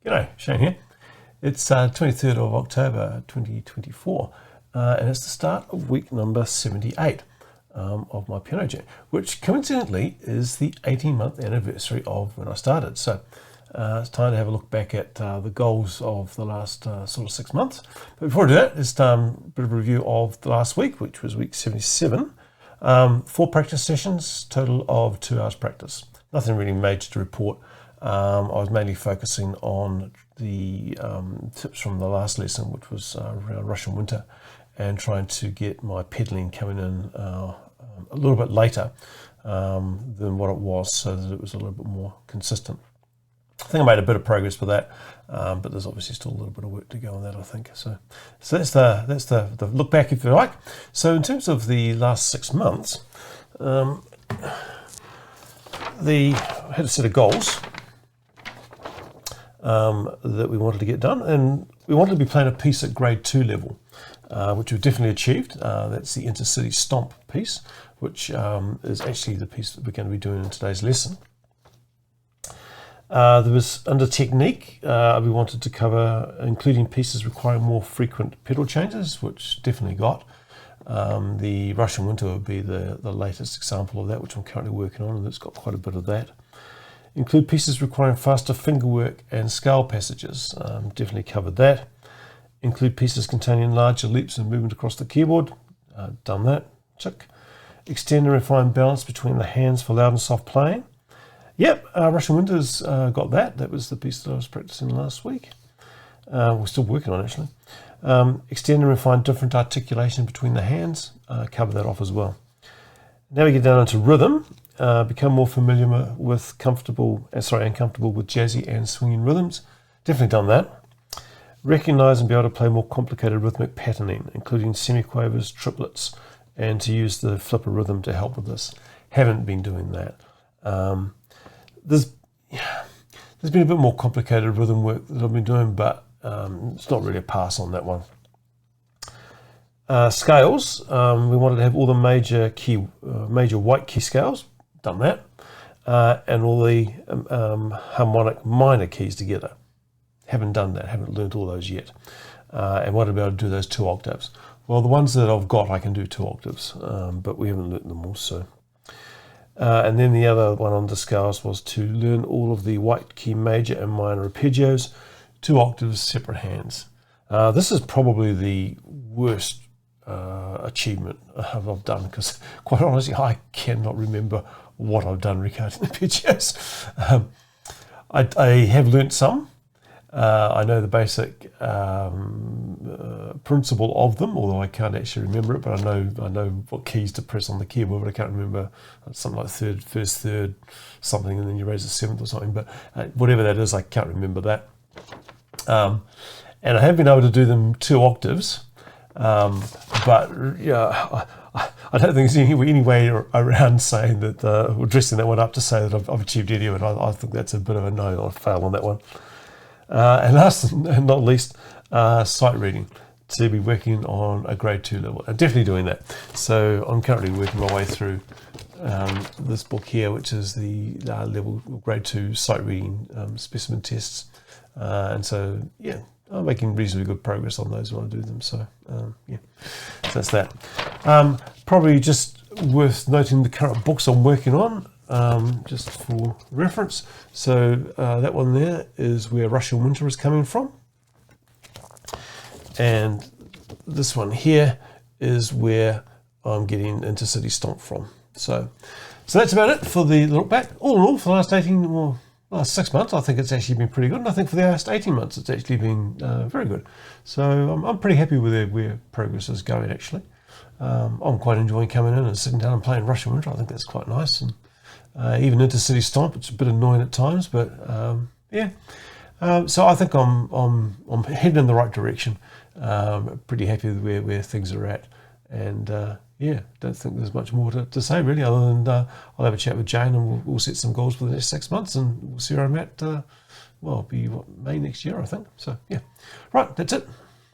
G'day, Shane here. It's 23rd of October 2024 and it's the start of week number 78 of my piano journey, which coincidentally is the 18-month anniversary of when I started. So it's time to have a look back at the goals of the last sort of 6 months. But before I do that, just a bit of a review of the last week, which was week 77. 4 practice sessions, total of 2 hours practice. Nothing really major to report. I was mainly focusing on the tips from the last lesson, which was around Russian winter, and trying to get my pedalling coming in a little bit later than what it was, so that it was a little bit more consistent. I think I made a bit of progress with that, but there's obviously still a little bit of work to go on that, I think. So that's the look back, if you like. So in terms of the last 6 months, I had a set of goals that we wanted to get done, and we wanted to be playing a piece at grade 2 level, which we've definitely achieved. That's the Intercity Stomp piece, which is actually the piece that we're going to be doing in today's lesson. There was under technique, we wanted to cover including pieces requiring more frequent pedal changes, which definitely got. The Russian winter would be the latest example of that, which I'm currently working on, and it's got quite a bit of that. Include pieces requiring faster fingerwork and scale passages. Definitely covered that. Include pieces containing larger leaps and movement across the keyboard. Done that. Check. Extend and refine balance between the hands for loud and soft playing. Yep, Russian Winter's got that. That was the piece that I was practicing last week. We're still working on it, actually. Extend and refine different articulation between the hands. Cover that off as well. Now we get down into rhythm. Become more familiar with uncomfortable with jazzy and swinging rhythms. Definitely done that. Recognize and be able to play more complicated rhythmic patterning, including semiquavers, triplets, and to use the flipper rhythm to help with this. Haven't been doing that. There's been a bit more complicated rhythm work that I've been doing, but it's not really a pass on that one. Scales, we wanted to have all the major white key scales. Done that, and all the harmonic minor keys together. Haven't done that, haven't learnt all those yet, and wanted to be able to do those 2 octaves. Well, the ones that I've got I can do 2 octaves, but we haven't learnt them all. So, and then the other one on the scales was to learn all of the white key major and minor arpeggios, 2 octaves, separate hands. This is probably the worst achievement I've done, because quite honestly I cannot remember what I've done regarding arpeggios. I have learnt some. I know the basic principle of them, although I can't actually remember it, but I know what keys to press on the keyboard, but I can't remember something like first, third, something, and then you raise the 7th or something, but whatever that is, I can't remember that. And I have been able to do them 2 octaves, but yeah, I don't think there's any way around saying that, or dressing that one up to say that I've achieved any of it. I think that's a bit of a no or a fail on that one. And last and not least, sight reading, to be working on a grade 2 level. I'm definitely doing that. So I'm currently working my way through this book here, which is the level grade 2 sight reading specimen tests. And so, yeah, I'm making reasonably good progress on those when I do them. So, yeah, so that's that. Probably just worth noting the current books I'm working on, just for reference. So that one there is where Russian Winter is coming from. And this one here is where I'm getting Intercity Stomp from. So that's about it for the look back. All in all, for the last 6 months, I think it's actually been pretty good. And I think for the last 18 months, it's actually been very good. So I'm pretty happy with where progress is going, actually. I'm quite enjoying coming in and sitting down and playing Russian Winter. I think that's quite nice. And even Intercity Stomp, it's a bit annoying at times, but yeah. So I think I'm heading in the right direction. Pretty happy with where things are at. And yeah, don't think there's much more to say really, other than I'll have a chat with Jane and we'll set some goals for the next 6 months, and we'll see where I'm at. Well, it'll be May next year, I think. So yeah, right, that's it.